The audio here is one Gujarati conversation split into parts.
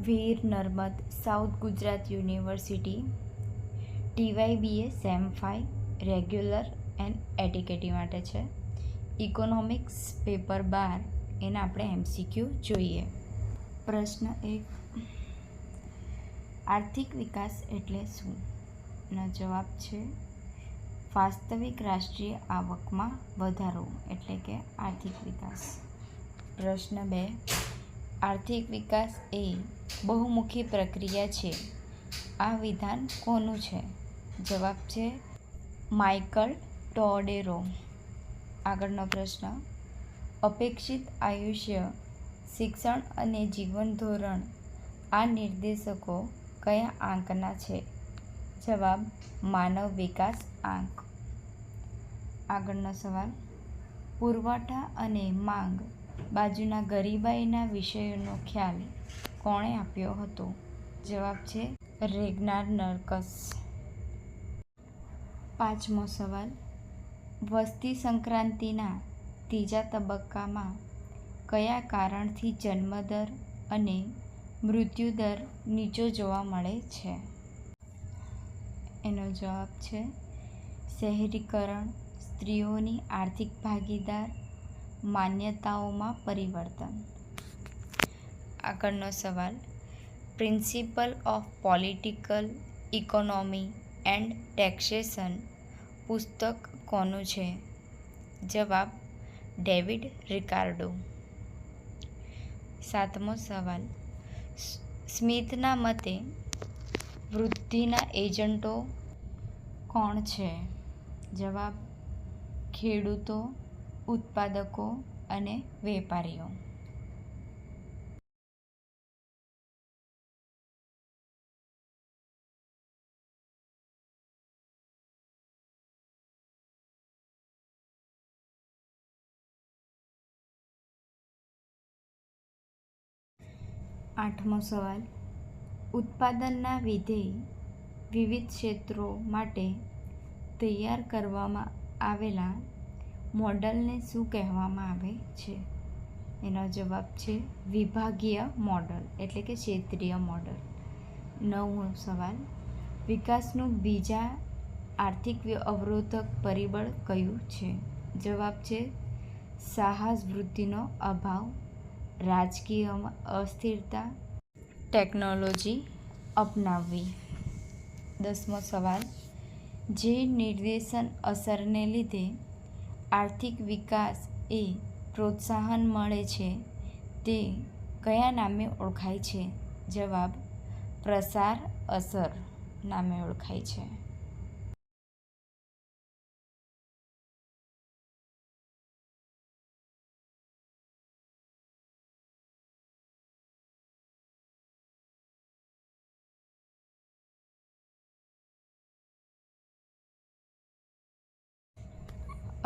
Veer Narmad south Gujarat university TYBA sem 5 regular and ATKT માટે છે. ઇકોનોમિક્સ પેપર 12 એના આપણે MCQ જોઈએ. પ્રશ્ન 1, આર્થિક વિકાસ એટલે શું? એનો જવાબ છે વાસ્તવિક રાષ્ટ્રીય આવકમાં વધારો એટલે કે આર્થિક વિકાસ. પ્રશ્ન 2, આર્થિક વિકાસ એ બહુમુખી પ્રક્રિયા છે. આ વિધાન કોનું છે? જવાબ છે માઇકલ ટોડેરો. આગળનો પ્રશ્ન, અપેક્ષિત આયુષ્ય, શિક્ષણ અને જીવન ધોરણ આ નિર્દેશકો કયા આંકના છે? જવાબ માનવ વિકાસ આંક. આગળનો સવાલ, પુરવઠા અને માંગ બાજુના ગરીબાઈના વિષયોનો ખ્યાલ કોણે આપ્યો હતો? જવાબ છે રેગ્નાર નર્કસ. પાંચમો સવાલ, વસ્તી સંક્રાંતિના ત્રીજા તબક્કામાં કયા કારણથી જન્મદર અને મૃત્યુદર નીચો જોવા મળે છે? એનો જવાબ છે શહેરીકરણ, સ્ત્રીઓની આર્થિક ભાગીદાર, માન્યતાઓમાં પરિવર્તન. આગળનો સવાલ, principal of political economy and taxation પુસ્તક કોનું છે? જવાબ ડેવિડ રિકાર્ડો. સાતમો સવાલ, સ્મિથના મતે વૃદ્ધિના એજન્ટો કોણ છે? જવાબ ખેડૂતો, ઉત્પાદકો અને વેપારીઓ. આઠમો સવાલ, ઉત્પાદનના વિવિધ ક્ષેત્રો માટે તૈયાર કરવામાં આવેલા મોડલને શું કહેવામાં આવે છે? એનો જવાબ છે વિભાગીય મોડલ એટલે કે ક્ષેત્રીય મોડલ. નવમો સવાલ, વિકાસનું બીજા આર્થિક અવરોધક પરિબળ કયું છે? જવાબ છે સાહસ વૃદ્ધિનો અભાવ, રાજકીય અસ્થિરતા, ટેકનોલોજી અપનાવવી. દસમો સવાલ, જે નિર્દેશન અસરને લીધે આર્થિક વિકાસ એ પ્રોત્સાહન મળે છે તે કયા નામે ઓળખાય છે? જવાબ પ્રસાર અસર નામે ઓળખાય છે.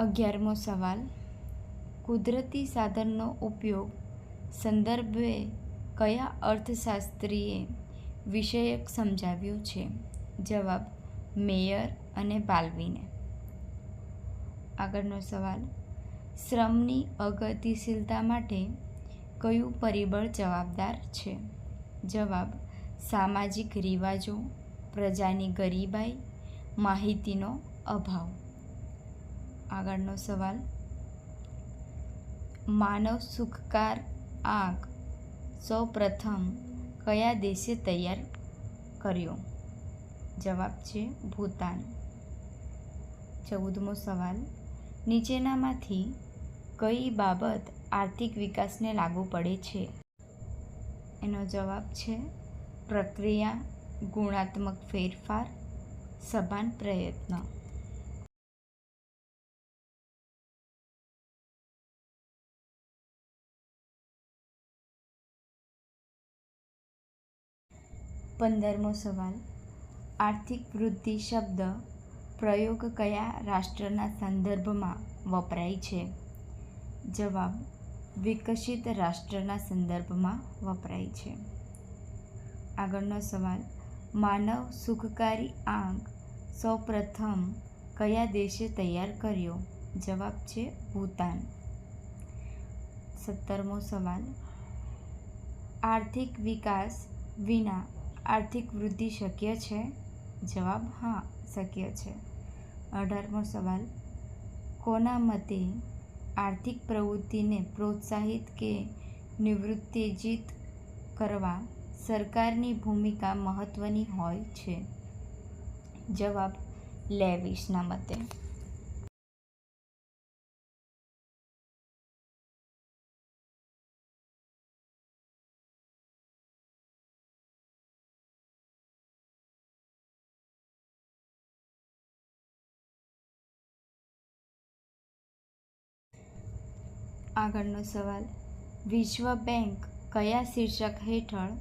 અગિયારમો સવાલ, કુદરતી સાધનનો ઉપયોગ સંદર્ભે કયા અર્થશાસ્ત્રીએ વિષયક સમજાવ્યું છે? જવાબ મેયર અને બાલ્બીને. આગળનો સવાલ, શ્રમની અગતિશીલતા માટે કયું પરિબળ જવાબદાર છે? જવાબ સામાજિક રિવાજો, પ્રજાની ગરીબાઈ, માહિતીનો અભાવ. આગળનો સવાલ, માનવ સુખકાર આંક સૌપ્રથમ કયા દેશે તૈયાર કર્યો? જવાબ છે ભૂતાન. 14મો સવાલ, નીચેનામાંથી કઈ બાબત આર્થિક વિકાસને લાગુ પડે છે? એનો જવાબ છે પ્રક્રિયા, ગુણાત્મક ફેરફાર, સભાન પ્રયત્ન. 15મો સવાલ, આર્થિક વૃદ્ધિ શબ્દ પ્રયોગ કયા રાષ્ટ્રના સંદર્ભમાં વપરાય છે? જવાબ વિકસિત રાષ્ટ્રના સંદર્ભમાં વપરાય છે. આગળનો સવાલ, માનવ સુખકારી આંક સૌપ્રથમ કયા દેશે તૈયાર કર્યો? જવાબ છે ભૂતાન. 17મો સવાલ, આર્થિક વિકાસ વિના આર્થિક વૃદ્ધિ શક્ય છે? જવાબ હા, શક્ય છે. 18મો સવાલ, કોના મતે આર્થિક પ્રવૃત્તિને પ્રોત્સાહિત કે નિવૃત્તેજિત કરવા સરકારની ભૂમિકા મહત્વની હોય છે? જવાબ લેવિસના મતે. આગળનો સવાલ, વિશ્વ બેંક કયા શીર્ષક હેઠળ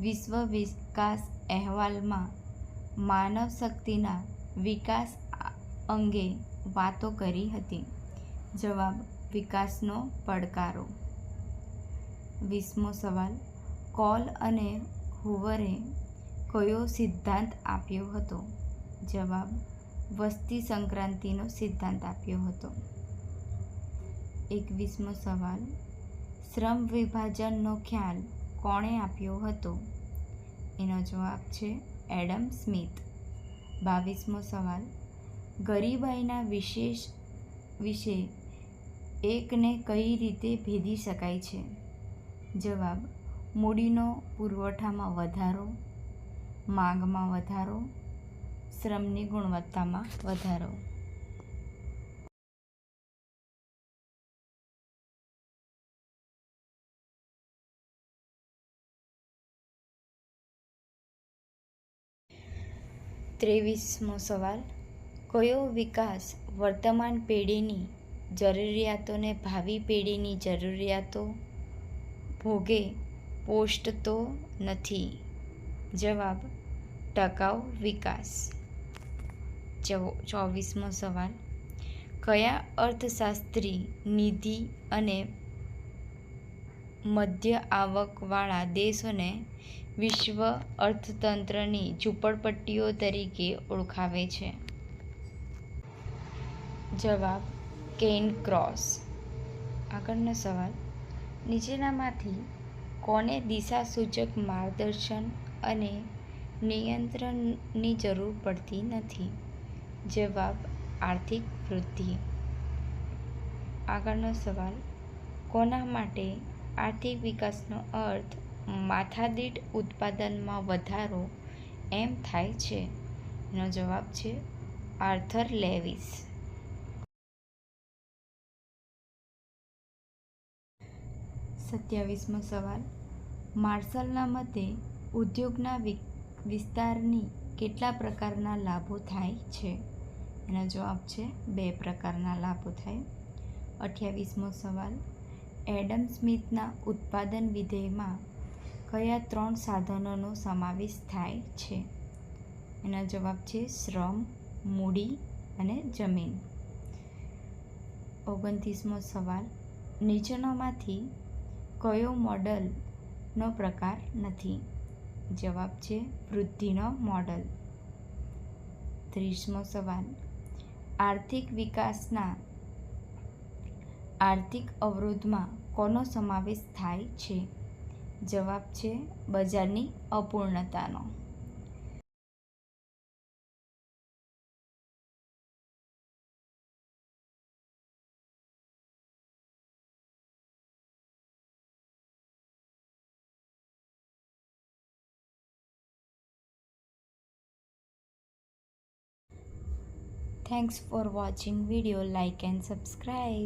વિશ્વ વિકાસ અહેવાલમાં માનવ શક્તિના વિકાસ અંગે વાતો કરી હતી? જવાબ વિકાસનો પડકારો. 20મો સવાલ, કોલ અને હૂવરે કયો સિદ્ધાંત આપ્યો હતો? જવાબ વસ્તી સંક્રાંતિનો સિદ્ધાંત આપ્યો હતો. 21મો સવાલ, શ્રમ વિભાજનનો ખ્યાલ કોણે આપ્યો હતો? એનો જવાબ છે એડમ સ્મિથ. 22મો સવાલ, ગરીબાઈના વિશે એકને કઈ રીતે ભેદી શકાય છે? જવાબ મૂડીનો પુરવઠામાં વધારો, માંગમાં વધારો, શ્રમની ગુણવત્તામાં વધારો. 23મો સવાલ, કયો વિકાસ વર્તમાન પેઢીની જરૂરિયાતોને ભાવિ પેઢીની જરૂરિયાતો ભોગે પોષતો નથી? જવાબ ટકાઉ વિકાસ. 24મો સવાલ, કયા અર્થશાસ્ત્રી નિધિ અને મધ્ય આવકવાળા દેશોને વિશ્વ અર્થતંત્રની ઝૂંપડપટ્ટીઓ તરીકે ઓળખાવે છે? જવાબ કેન ક્રોસ. આગળનો સવાલ, નીચેનામાંથી કોને દિશાસૂચક માર્ગદર્શન અને નિયંત્રણની જરૂર પડતી નથી? જવાબ આર્થિક વૃદ્ધિ. આગળનો સવાલ, કોના માટે આર્થિક વિકાસનો અર્થ માથાદીઠ ઉત્પાદનમાં વધારો એમ થાય છે? એનો જવાબ છે આર્થર લેવિસ. 27મો સવાલ, માર્શલના મતે ઉદ્યોગના વિસ્તારની કેટલા પ્રકારના લાભો થાય છે? એનો જવાબ છે 2 પ્રકારના લાભો થાય. 28મો સવાલ, એડમ સ્મિથના ઉત્પાદન વિધેયમાં કયા 3 સાધનોનો સમાવેશ થાય છે? એનો જવાબ છે શ્રમ, મૂડી અને જમીન. 29મો સવાલ, નીચેનામાંથી કયો મોડલનો પ્રકાર નથી? જવાબ છે વૃદ્ધિનો મોડલ. 30મો સવાલ, આર્થિક વિકાસના આર્થિક અવરોધમાં કોનો સમાવેશ થાય છે? જવાબ છે બજારની અપૂર્ણતાનો. Thanks for watching video. Like and subscribe.